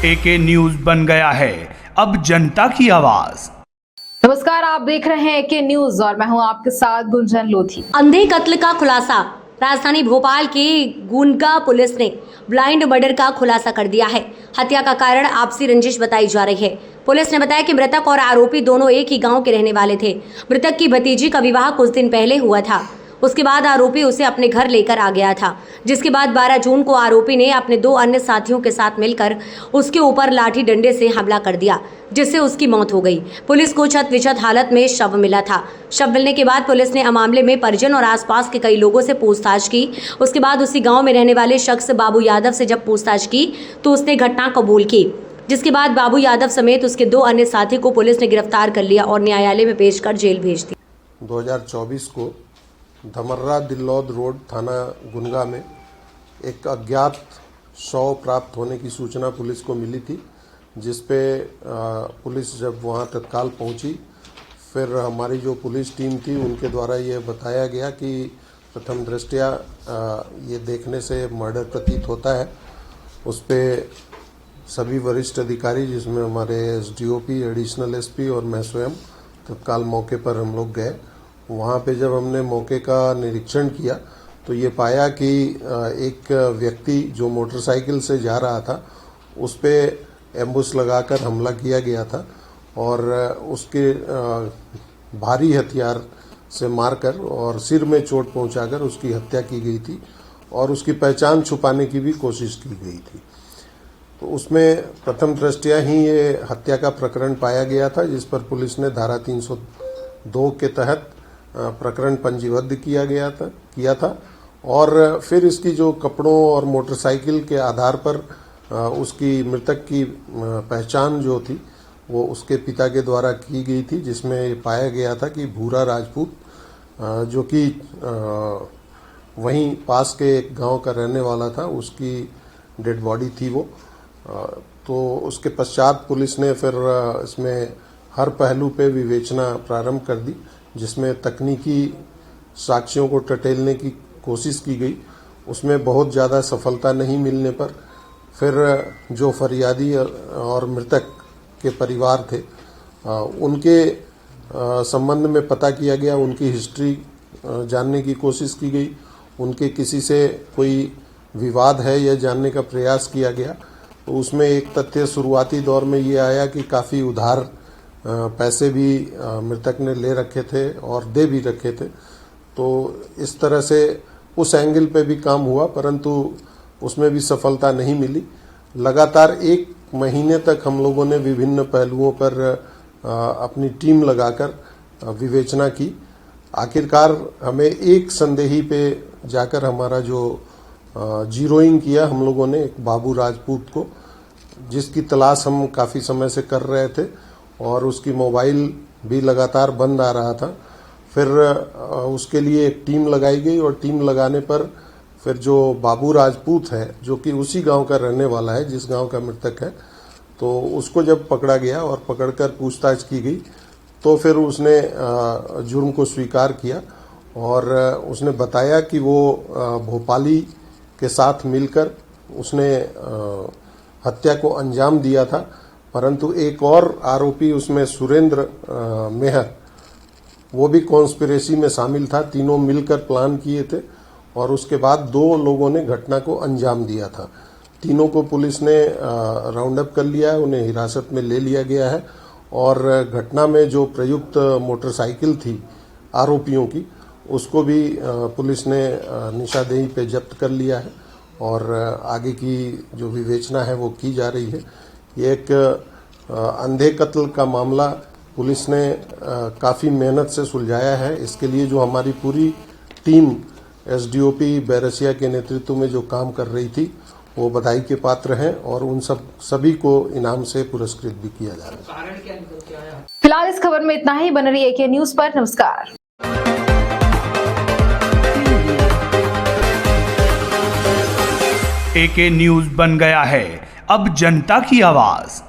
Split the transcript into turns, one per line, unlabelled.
एके news बन गया है अब जनता की आवाज।
नमस्कार, आप देख रहे हैं एके न्यूज और मैं हूं आपके साथ गुंजन लोधी।
अंधे कत्ल का खुलासा। राजधानी भोपाल की गुनगा पुलिस ने ब्लाइंड मर्डर का खुलासा कर दिया है। हत्या का कारण आपसी रंजिश बताई जा रही है। पुलिस ने बताया कि मृतक और आरोपी दोनों एक ही गांव के रहने वाले थे। मृतक की भतीजी का विवाह कुछ दिन पहले हुआ था। उसके बाद आरोपी उसे अपने घर लेकर आ गया था, जिसके बाद 12 जून को आरोपी ने अपने 2 अन्य साथियों के साथ मिलकर उसके ऊपर लाठी डंडे से हमला कर दिया, जिससे उसकी मौत हो गई। पुलिस को छत विछत हालत में शव मिला था। शव मिलने के बाद पुलिस ने मामले में परिजन और आसपास के कई लोगों से पूछताछ की। उसके बाद उसी गाँव में रहने वाले शख्स बाबू यादव से जब पूछताछ की तो उसने घटना कबूल की, जिसके बाद बाबू यादव समेत उसके 2 अन्य साथी को पुलिस ने गिरफ्तार कर लिया और न्यायालय में पेश कर जेल भेज दिया।
2024 को धमर्रा दिल्लौद रोड थाना गुनगा में एक अज्ञात शव प्राप्त होने की सूचना पुलिस को मिली थी, जिस पे पुलिस जब वहां तत्काल पहुंची, फिर हमारी जो पुलिस टीम थी उनके द्वारा ये बताया गया कि प्रथम दृष्टया ये देखने से मर्डर प्रतीत होता है। उस पे सभी वरिष्ठ अधिकारी, जिसमें हमारे एसडीओपी, एडिशनल एसपी और मैं स्वयं तत्काल मौके पर हम लोग गए। वहाँ पे जब हमने मौके का निरीक्षण किया तो ये पाया कि एक व्यक्ति जो मोटरसाइकिल से जा रहा था उस पे एम्बुश लगाकर हमला किया गया था और उसके भारी हथियार से मारकर और सिर में चोट पहुंचाकर उसकी हत्या की गई थी और उसकी पहचान छुपाने की भी कोशिश की गई थी। तो उसमें प्रथम दृष्टया ही ये हत्या का प्रकरण पाया गया था, जिस पर पुलिस ने धारा 302 के तहत प्रकरण पंजीबद्ध किया था और फिर इसकी जो कपड़ों और मोटरसाइकिल के आधार पर उसकी मृतक की पहचान जो थी वो उसके पिता के द्वारा की गई थी, जिसमें पाया गया था कि भूरा राजपूत जो कि वहीं पास के एक गांव का रहने वाला था, उसकी डेड बॉडी थी वो। तो उसके पश्चात पुलिस ने फिर इसमें हर पहलू पे विवेचना प्रारंभ कर दी, जिसमें तकनीकी साक्ष्यों को टटेलने की कोशिश की गई। उसमें बहुत ज़्यादा सफलता नहीं मिलने पर फिर जो फरियादी और मृतक के परिवार थे उनके संबंध में पता किया गया, उनकी हिस्ट्री जानने की कोशिश की गई, उनके किसी से कोई विवाद है यह जानने का प्रयास किया गया। तो उसमें एक तथ्य शुरुआती दौर में ये आया कि काफ़ी उधार पैसे भी मृतक ने ले रखे थे और दे भी रखे थे। तो इस तरह से उस एंगल पे भी काम हुआ, परंतु उसमें भी सफलता नहीं मिली। लगातार 1 महीने तक हम लोगों ने विभिन्न पहलुओं पर अपनी टीम लगाकर विवेचना की। आखिरकार हमें एक संदेही पे जाकर हमारा जो जीरोइंग किया हम लोगों ने, एक बाबू राजपूत को, जिसकी तलाश हम काफ़ी समय से कर रहे थे और उसकी मोबाइल भी लगातार बंद आ रहा था। फिर उसके लिए एक टीम लगाई गई और टीम लगाने पर फिर जो बाबू राजपूत है, जो कि उसी गांव का रहने वाला है जिस गांव का मृतक है, तो उसको जब पकड़ा गया और पकड़कर पूछताछ की गई तो फिर उसने जुर्म को स्वीकार किया और उसने बताया कि वो भोपाली के साथ मिलकर उसने हत्या को अंजाम दिया था। परंतु एक और आरोपी उसमें सुरेंद्र मेहर, वो भी कॉन्स्पिरेसी में शामिल था। तीनों मिलकर प्लान किए थे और उसके बाद 2 लोगों ने घटना को अंजाम दिया था। तीनों को पुलिस ने राउंड अप कर लिया है, उन्हें हिरासत में ले लिया गया है और घटना में जो प्रयुक्त मोटरसाइकिल थी आरोपियों की, उसको भी पुलिस ने निशादेही पे जब्त कर लिया है और आगे की जो विवेचना है वो की जा रही है। ये एक अंधे कत्ल का मामला पुलिस ने काफ़ी मेहनत से सुलझाया है। इसके लिए जो हमारी पूरी टीम एसडीओपी बैरसिया के नेतृत्व में जो काम कर रही थी वो बधाई के पात्र हैं और उन सभी को इनाम से पुरस्कृत भी किया जा रहा है।
फिलहाल इस खबर में इतना ही। बन रही एके न्यूज पर। नमस्कार।
एके न्यूज बन गया है अब जनता की आवाज।